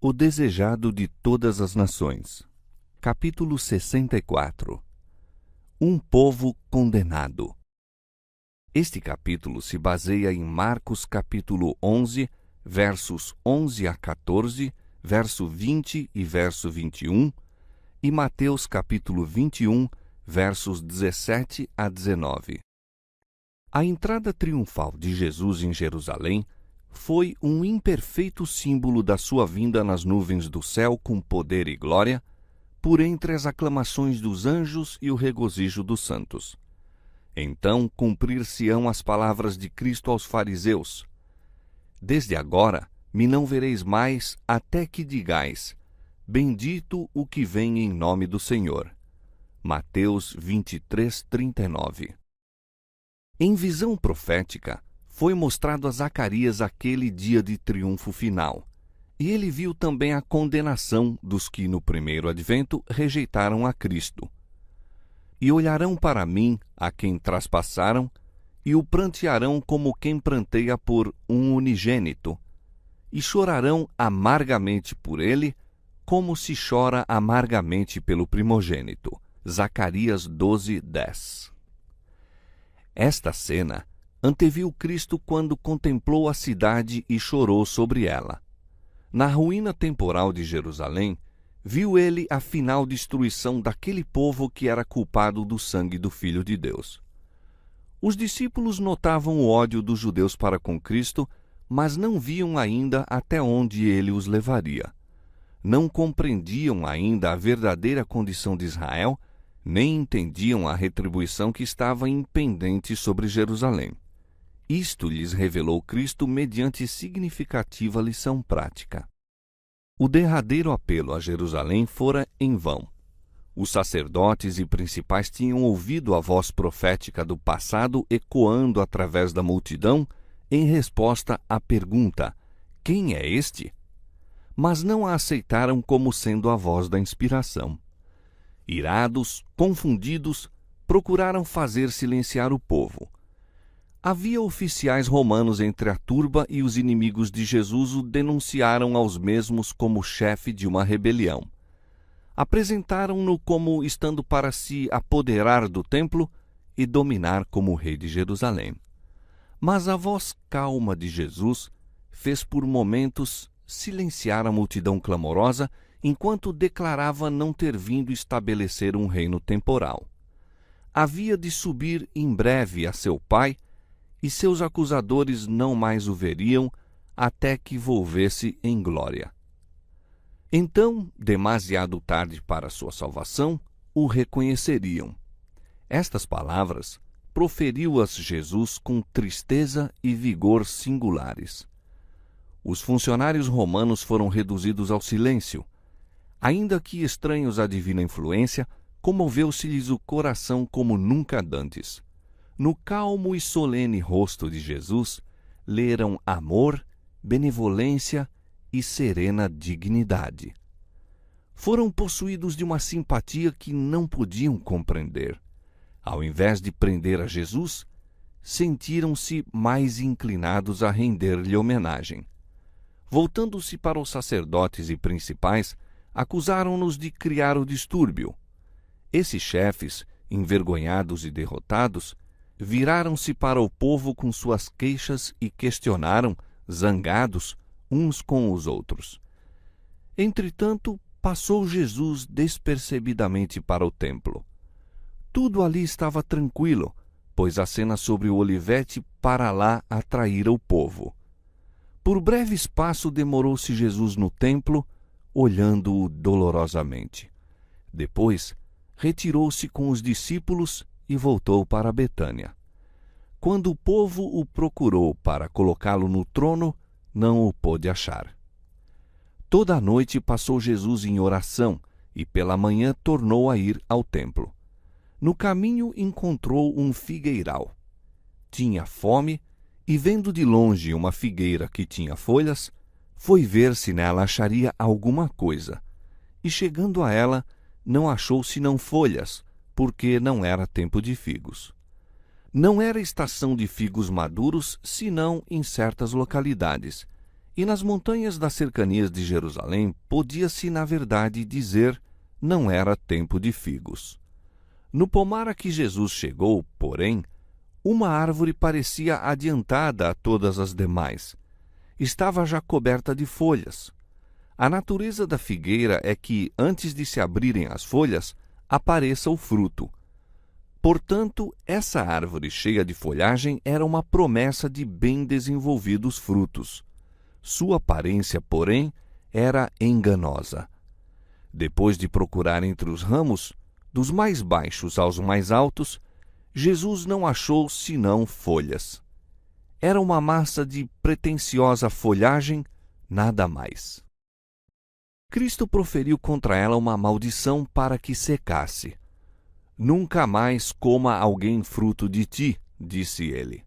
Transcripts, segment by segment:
O desejado de todas as nações. Capítulo 64. Um povo condenado. Este capítulo se baseia em Marcos capítulo 11, versos 11 a 14, verso 20 e verso 21, e Mateus capítulo 21, versos 17 a 19. A entrada triunfal de Jesus em Jerusalém foi um imperfeito símbolo da sua vinda nas nuvens do céu com poder e glória, por entre as aclamações dos anjos e o regozijo dos santos. Então cumprir-se-ão as palavras de Cristo aos fariseus: Desde agora me não vereis mais, até que digais: Bendito o que vem em nome do Senhor. Mateus 23, 39. Em visão profética, foi mostrado a Zacarias aquele dia de triunfo final, e ele viu também a condenação dos que no primeiro advento rejeitaram a Cristo. E olharão para mim, a quem traspassaram, e o prantearão como quem pranteia por um unigênito, e chorarão amargamente por ele, como se chora amargamente pelo primogênito. Zacarias 12, 10. Esta cena anteviu Cristo quando contemplou a cidade e chorou sobre ela. Na ruína temporal de Jerusalém, viu ele a final destruição daquele povo que era culpado do sangue do Filho de Deus. Os discípulos notavam o ódio dos judeus para com Cristo, mas não viam ainda até onde ele os levaria. Não compreendiam ainda a verdadeira condição de Israel, nem entendiam a retribuição que estava impendente sobre Jerusalém. Isto lhes revelou Cristo mediante significativa lição prática. O derradeiro apelo a Jerusalém fora em vão. Os sacerdotes e principais tinham ouvido a voz profética do passado ecoando através da multidão em resposta à pergunta: quem é este? Mas não a aceitaram como sendo a voz da inspiração. Irados, confundidos, procuraram fazer silenciar o povo. Havia oficiais romanos entre a turba e os inimigos de Jesus o denunciaram aos mesmos como chefe de uma rebelião. Apresentaram-no como estando para se apoderar do templo e dominar como rei de Jerusalém. Mas a voz calma de Jesus fez por momentos silenciar a multidão clamorosa enquanto declarava não ter vindo estabelecer um reino temporal. Havia de subir em breve a seu Pai, e seus acusadores não mais o veriam até que volvesse em glória. Então, demasiado tarde para sua salvação, o reconheceriam. Estas palavras proferiu-as Jesus com tristeza e vigor singulares. Os funcionários romanos foram reduzidos ao silêncio. Ainda que estranhos à divina influência, comoveu-se-lhes o coração como nunca dantes. No calmo e solene rosto de Jesus, leram amor, benevolência e serena dignidade. Foram possuídos de uma simpatia que não podiam compreender. Ao invés de prender a Jesus, sentiram-se mais inclinados a render-lhe homenagem. Voltando-se para os sacerdotes e principais, acusaram-nos de criar o distúrbio. Esses chefes, envergonhados e derrotados, viraram-se para o povo com suas queixas e questionaram, zangados, uns com os outros. Entretanto, passou Jesus despercebidamente para o templo. Tudo ali estava tranquilo, pois a cena sobre o olivete para lá atraíra o povo. Por breve espaço demorou-se Jesus no templo, olhando-o dolorosamente. Depois, retirou-se com os discípulos e voltou para Betânia. Quando o povo o procurou para colocá-lo no trono, não o pôde achar. Toda a noite passou Jesus em oração e pela manhã tornou a ir ao templo. No caminho encontrou um figueiral. Tinha fome e, vendo de longe uma figueira que tinha folhas, foi ver se nela acharia alguma coisa. E chegando a ela, não achou senão folhas, porque não era tempo de figos. Não era estação de figos maduros, senão em certas localidades, E nas montanhas das cercanias de Jerusalém podia-se, na verdade, dizer, não era tempo de figos. No pomar a que Jesus chegou, porém, uma árvore parecia adiantada a todas as demais. Estava já coberta de folhas. A natureza da figueira é que, antes de se abrirem as folhas, apareça o fruto. Portanto, essa árvore cheia de folhagem era uma promessa de bem desenvolvidos frutos. Sua aparência, porém, era enganosa. Depois de procurar entre os ramos, dos mais baixos aos mais altos, Jesus não achou senão folhas. Era uma massa de pretensiosa folhagem, nada mais. Cristo proferiu contra ela uma maldição para que secasse. Nunca mais coma alguém fruto de ti, disse ele.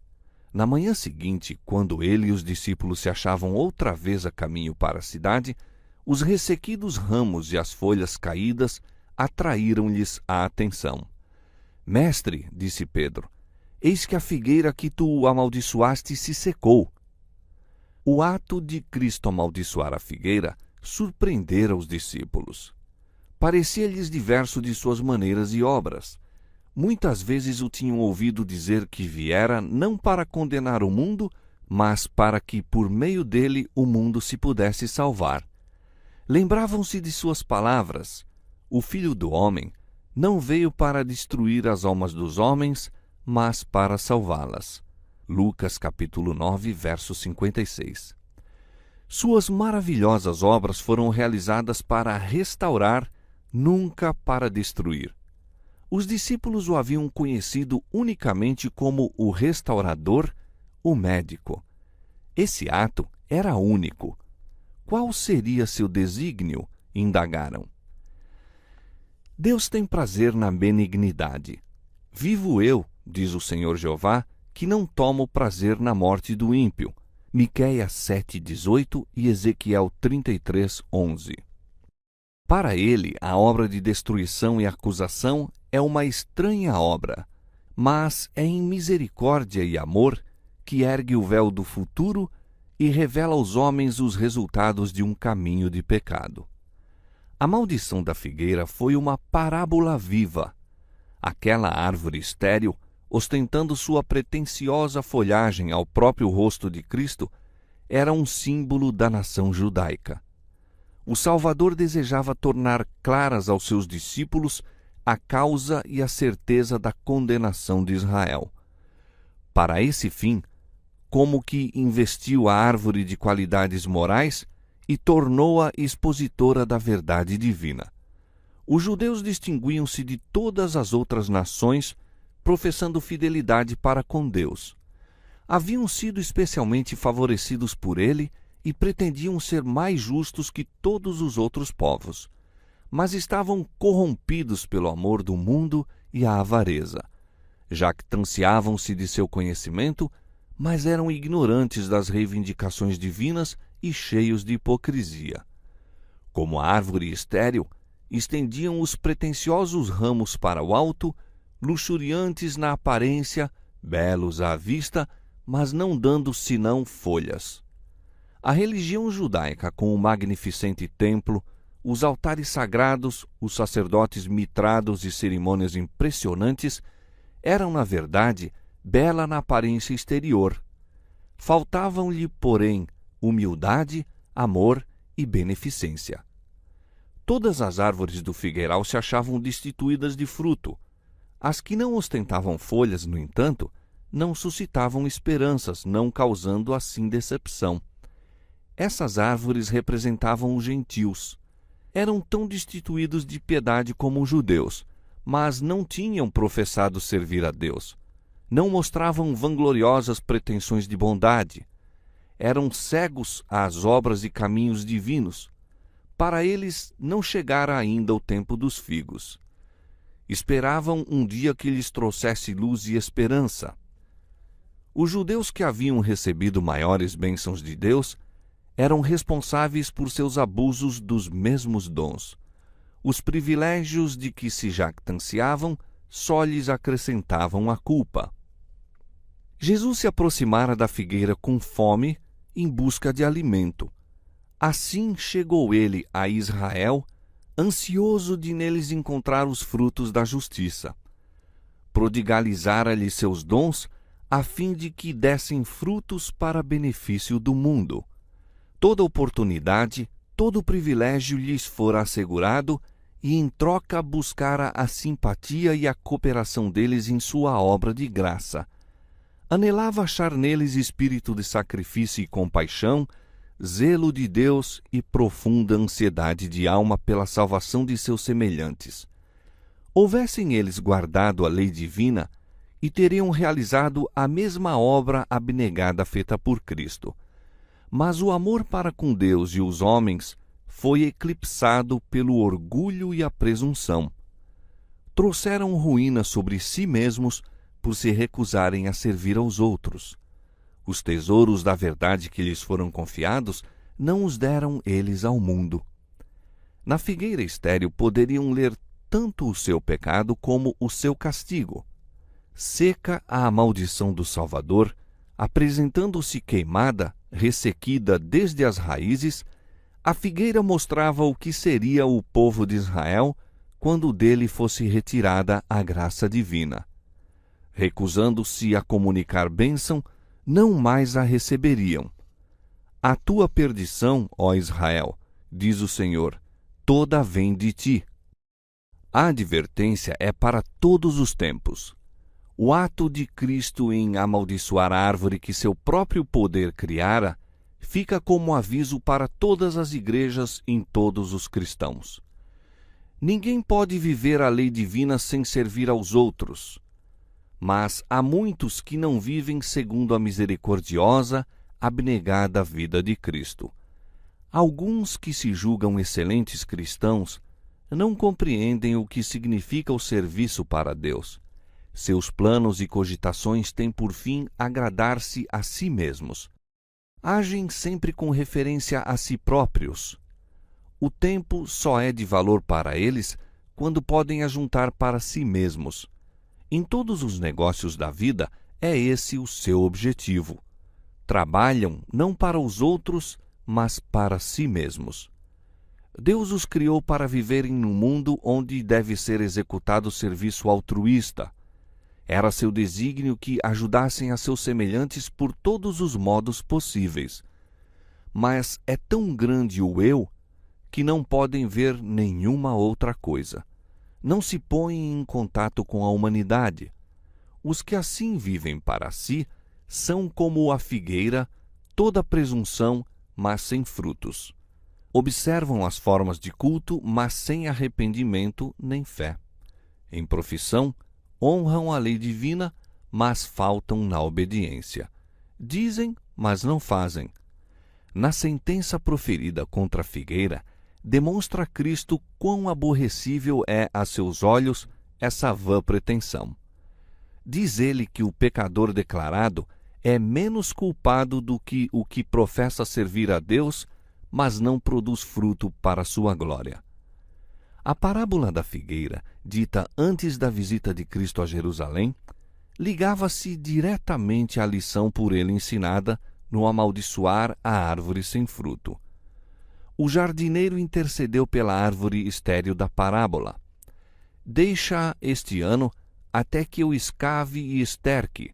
Na manhã seguinte, quando ele e os discípulos se achavam outra vez a caminho para a cidade, os ressequidos ramos e as folhas caídas atraíram-lhes a atenção. Mestre, disse Pedro, eis que a figueira que tu amaldiçoaste se secou. O ato de Cristo amaldiçoar a figueira surpreendera os discípulos. Parecia-lhes diverso de suas maneiras e obras. Muitas vezes o tinham ouvido dizer que viera não para condenar o mundo, mas para que, por meio dele, o mundo se pudesse salvar. Lembravam-se de suas palavras: o Filho do Homem não veio para destruir as almas dos homens, mas para salvá-las. Lucas capítulo 9, verso 56. Suas maravilhosas obras foram realizadas para restaurar, nunca para destruir. Os discípulos o haviam conhecido unicamente como o restaurador, o médico. Esse ato era único. Qual seria seu desígnio? Indagaram. Deus tem prazer na benignidade. Vivo eu, diz o Senhor Jeová, que não tomo prazer na morte do ímpio. Miqueias 7:18 e Ezequiel 33:11. Para ele, a obra de destruição e acusação é uma estranha obra, mas é em misericórdia e amor que ergue o véu do futuro e revela aos homens os resultados de um caminho de pecado. A maldição da figueira foi uma parábola viva. Aquela árvore estéril, ostentando sua pretensiosa folhagem ao próprio rosto de Cristo, era um símbolo da nação judaica. O Salvador desejava tornar claras aos seus discípulos a causa e a certeza da condenação de Israel. Para esse fim, como que investiu a árvore de qualidades morais e tornou-a expositora da verdade divina. Os judeus distinguiam-se de todas as outras nações, professando fidelidade para com Deus. Haviam sido especialmente favorecidos por ele e pretendiam ser mais justos que todos os outros povos, mas estavam corrompidos pelo amor do mundo e a avareza. Jactanciavam-se de seu conhecimento, mas eram ignorantes das reivindicações divinas e cheios de hipocrisia. Como a árvore estéril, estendiam os pretensiosos ramos para o alto, luxuriantes na aparência, belos à vista, mas não dando senão folhas. A religião judaica, com o magnificente templo, os altares sagrados, os sacerdotes mitrados e cerimônias impressionantes, eram, na verdade, bela na aparência exterior. Faltavam-lhe, porém, humildade, amor e beneficência. Todas as árvores do figueiral se achavam destituídas de fruto. As que não ostentavam folhas, no entanto, não suscitavam esperanças, não causando assim decepção. Essas árvores representavam os gentios. Eram tão destituídos de piedade como os judeus, mas não tinham professado servir a Deus. Não mostravam vangloriosas pretensões de bondade. Eram cegos às obras e caminhos divinos. Para eles não chegara ainda o tempo dos figos. Esperavam um dia que lhes trouxesse luz e esperança. Os judeus que haviam recebido maiores bênçãos de Deus eram responsáveis por seus abusos dos mesmos dons. Os privilégios de que se jactanciavam só lhes acrescentavam a culpa. Jesus se aproximara da figueira com fome em busca de alimento. Assim chegou ele a Israel, ansioso de neles encontrar os frutos da justiça. Prodigalizara-lhe seus dons, a fim de que dessem frutos para benefício do mundo. Toda oportunidade, todo privilégio lhes fora assegurado, e em troca buscara a simpatia e a cooperação deles em sua obra de graça. Anelava achar neles espírito de sacrifício e compaixão, zelo de Deus e profunda ansiedade de alma pela salvação de seus semelhantes. Houvessem eles guardado a lei divina, e teriam realizado a mesma obra abnegada feita por Cristo. Mas o amor para com Deus e os homens foi eclipsado pelo orgulho e a presunção. Trouxeram ruína sobre si mesmos por se recusarem a servir aos outros. Os tesouros da verdade que lhes foram confiados não os deram eles ao mundo. Na figueira estéril poderiam ler tanto o seu pecado como o seu castigo. Seca a maldição do Salvador, apresentando-se queimada, ressequida desde as raízes, a figueira mostrava o que seria o povo de Israel quando dele fosse retirada a graça divina. Recusando-se a comunicar bênção, não mais a receberiam. A tua perdição, ó Israel, diz o Senhor, toda vem de ti. A advertência é para todos os tempos. O ato de Cristo em amaldiçoar a árvore que seu próprio poder criara fica como aviso para todas as igrejas em todos os cristãos. Ninguém pode viver a lei divina sem servir aos outros. Mas há muitos que não vivem segundo a misericordiosa, abnegada vida de Cristo. Alguns que se julgam excelentes cristãos não compreendem o que significa o serviço para Deus. Seus planos e cogitações têm por fim agradar-se a si mesmos. Agem sempre com referência a si próprios. O tempo só é de valor para eles quando podem ajuntar para si mesmos. Em todos os negócios da vida, é esse o seu objetivo. Trabalham não para os outros, mas para si mesmos. Deus os criou para viverem num mundo onde deve ser executado o serviço altruísta. Era seu desígnio que ajudassem a seus semelhantes por todos os modos possíveis. Mas é tão grande o eu que não podem ver nenhuma outra coisa. Não se põem em contato com a humanidade. Os que assim vivem para si são como a figueira, toda presunção, mas sem frutos. Observam as formas de culto, mas sem arrependimento nem fé. Em profissão, honram a lei divina, mas faltam na obediência. Dizem, mas não fazem. Na sentença proferida contra a figueira, demonstra Cristo quão aborrecível é a seus olhos essa vã pretensão. Diz ele que o pecador declarado é menos culpado do que o que professa servir a Deus, mas não produz fruto para sua glória. A parábola da figueira, dita antes da visita de Cristo a Jerusalém, ligava-se diretamente à lição por ele ensinada no amaldiçoar a árvore sem fruto. O jardineiro intercedeu pela árvore estéril da parábola. Deixa-a este ano até que eu escave e esterque,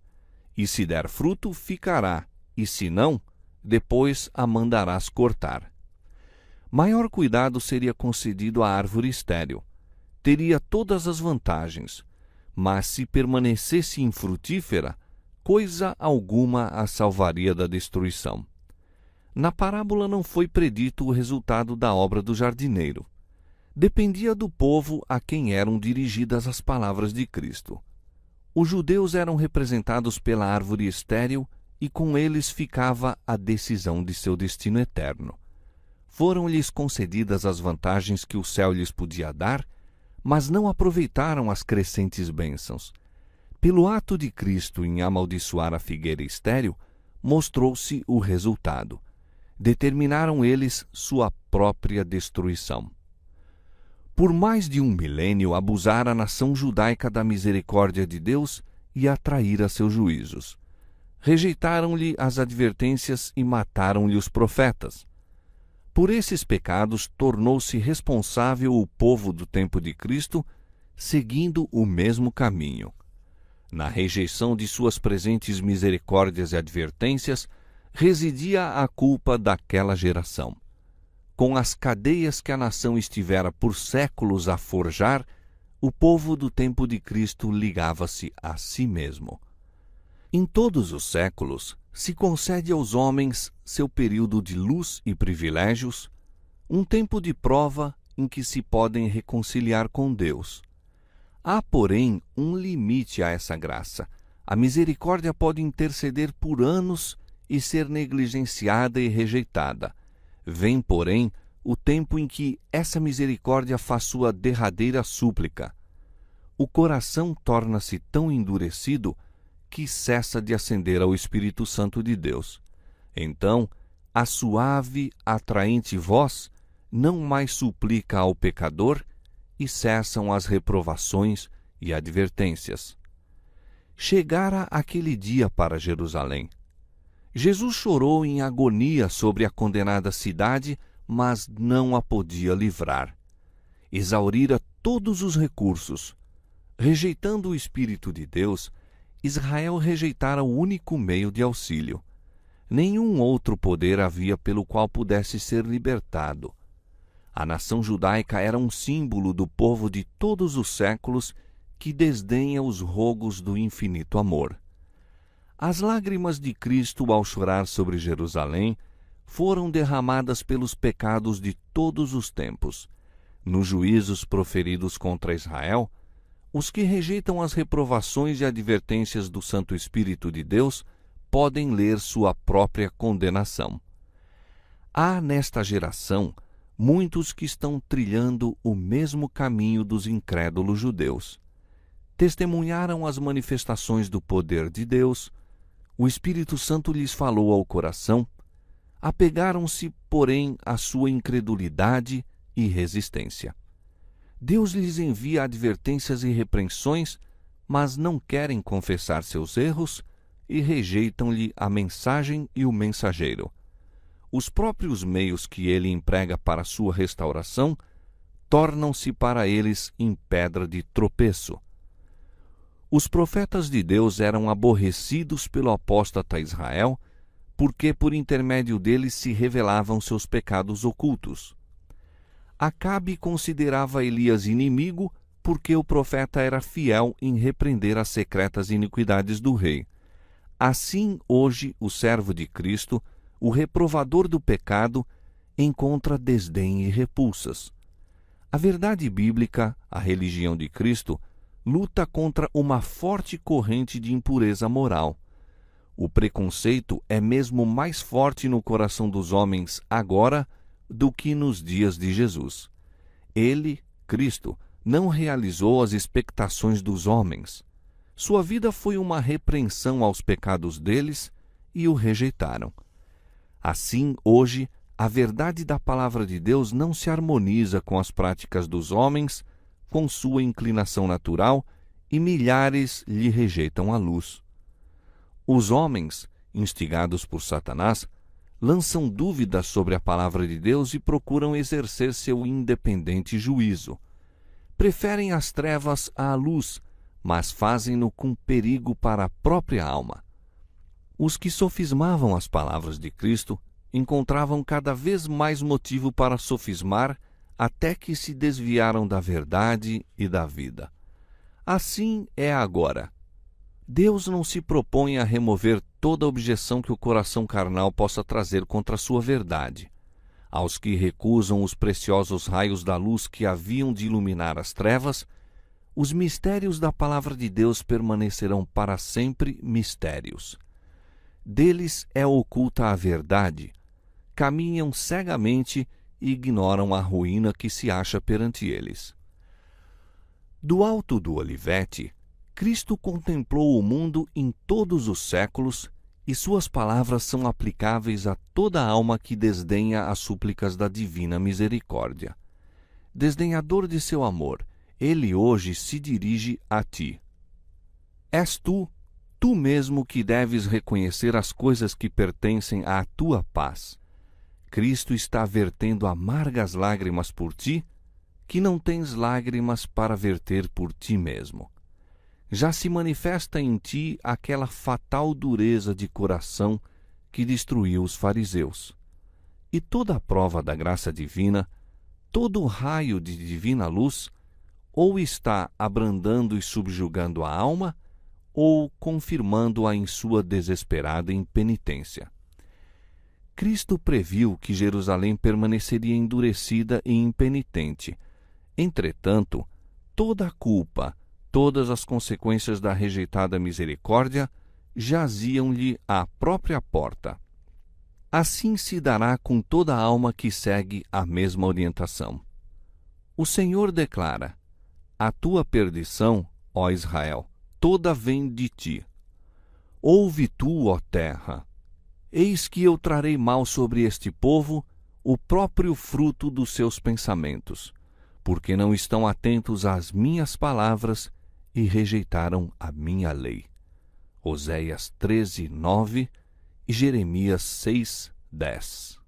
e se der fruto, ficará, e se não, depois a mandarás cortar. Maior cuidado seria concedido à árvore estéril. Teria todas as vantagens, mas se permanecesse infrutífera, coisa alguma a salvaria da destruição. Na parábola não foi predito o resultado da obra do jardineiro. Dependia do povo a quem eram dirigidas as palavras de Cristo. Os judeus eram representados pela árvore estéril e com eles ficava a decisão de seu destino eterno. Foram-lhes concedidas as vantagens que o céu lhes podia dar, mas não aproveitaram as crescentes bênçãos. Pelo ato de Cristo em amaldiçoar a figueira estéril, mostrou-se o resultado. Determinaram eles sua própria destruição. Por mais de 1 milênio abusara a nação judaica da misericórdia de Deus e atraíra seus juízos. Rejeitaram-lhe as advertências e mataram-lhe os profetas. Por esses pecados tornou-se responsável o povo do tempo de Cristo, seguindo o mesmo caminho. Na rejeição de suas presentes misericórdias e advertências, residia a culpa daquela geração. Com as cadeias que a nação estivera por séculos a forjar, o povo do tempo de Cristo ligava-se a si mesmo. Em todos os séculos, se concede aos homens seu período de luz e privilégios, um tempo de prova em que se podem reconciliar com Deus. Há, porém, um limite a essa graça. A misericórdia pode interceder por anos e ser negligenciada e rejeitada. Vem, porém, o tempo em que essa misericórdia faz sua derradeira súplica. O coração torna-se tão endurecido que cessa de ascender ao Espírito Santo de Deus. Então, a suave, atraente voz não mais suplica ao pecador e cessam as reprovações e advertências. Chegara aquele dia para Jerusalém. Jesus chorou em agonia sobre a condenada cidade, mas não a podia livrar. Exaurira todos os recursos. Rejeitando o Espírito de Deus, Israel rejeitara o único meio de auxílio. Nenhum outro poder havia pelo qual pudesse ser libertado. A nação judaica era um símbolo do povo de todos os séculos que desdenha os rogos do infinito amor. As lágrimas de Cristo ao chorar sobre Jerusalém foram derramadas pelos pecados de todos os tempos. Nos juízos proferidos contra Israel, os que rejeitam as reprovações e advertências do Santo Espírito de Deus podem ler sua própria condenação. Há nesta geração muitos que estão trilhando o mesmo caminho dos incrédulos judeus. Testemunharam as manifestações do poder de Deus, o Espírito Santo lhes falou ao coração, apegaram-se, porém, à sua incredulidade e resistência. Deus lhes envia advertências e repreensões, mas não querem confessar seus erros e rejeitam-lhe a mensagem e o mensageiro. Os próprios meios que ele emprega para sua restauração tornam-se para eles em pedra de tropeço. Os profetas de Deus eram aborrecidos pelo apóstata Israel, porque por intermédio deles se revelavam seus pecados ocultos. Acabe considerava Elias inimigo porque o profeta era fiel em repreender as secretas iniquidades do rei. Assim, hoje, o servo de Cristo, o reprovador do pecado, encontra desdém e repulsas. A verdade bíblica, a religião de Cristo, luta contra uma forte corrente de impureza moral. O preconceito é mesmo mais forte no coração dos homens agora do que nos dias de Jesus. Ele, Cristo, não realizou as expectações dos homens. Sua vida foi uma repreensão aos pecados deles e o rejeitaram. Assim, hoje, a verdade da palavra de Deus não se harmoniza com as práticas dos homens, com sua inclinação natural, e milhares lhe rejeitam a luz. Os homens, instigados por Satanás, lançam dúvidas sobre a palavra de Deus e procuram exercer seu independente juízo. Preferem as trevas à luz, mas fazem-no com perigo para a própria alma. Os que sofismavam as palavras de Cristo encontravam cada vez mais motivo para sofismar, até que se desviaram da verdade e da vida. Assim é agora. Deus não se propõe a remover toda objeção que o coração carnal possa trazer contra a sua verdade. Aos que recusam os preciosos raios da luz que haviam de iluminar as trevas, os mistérios da palavra de Deus permanecerão para sempre mistérios. Deles é oculta a verdade, caminham cegamente e ignoram a ruína que se acha perante eles. Do alto do Olivete, Cristo contemplou o mundo em todos os séculos e suas palavras são aplicáveis a toda alma que desdenha as súplicas da divina misericórdia. Desdenhador de seu amor, ele hoje se dirige a ti. És tu, tu mesmo que deves reconhecer as coisas que pertencem à tua paz. Cristo está vertendo amargas lágrimas por ti, que não tens lágrimas para verter por ti mesmo. Já se manifesta em ti aquela fatal dureza de coração que destruiu os fariseus. E toda a prova da graça divina, todo o raio de divina luz, ou está abrandando e subjugando a alma, ou confirmando-a em sua desesperada impenitência. Cristo previu que Jerusalém permaneceria endurecida e impenitente. Entretanto, toda a culpa, todas as consequências da rejeitada misericórdia jaziam-lhe à própria porta. Assim se dará com toda a alma que segue a mesma orientação. O Senhor declara: a tua perdição, ó Israel, toda vem de ti. Ouve tu, ó terra, eis que eu trarei mal sobre este povo, o próprio fruto dos seus pensamentos, porque não estão atentos às minhas palavras e rejeitaram a minha lei. Oséias 13:9 e Jeremias 6:10.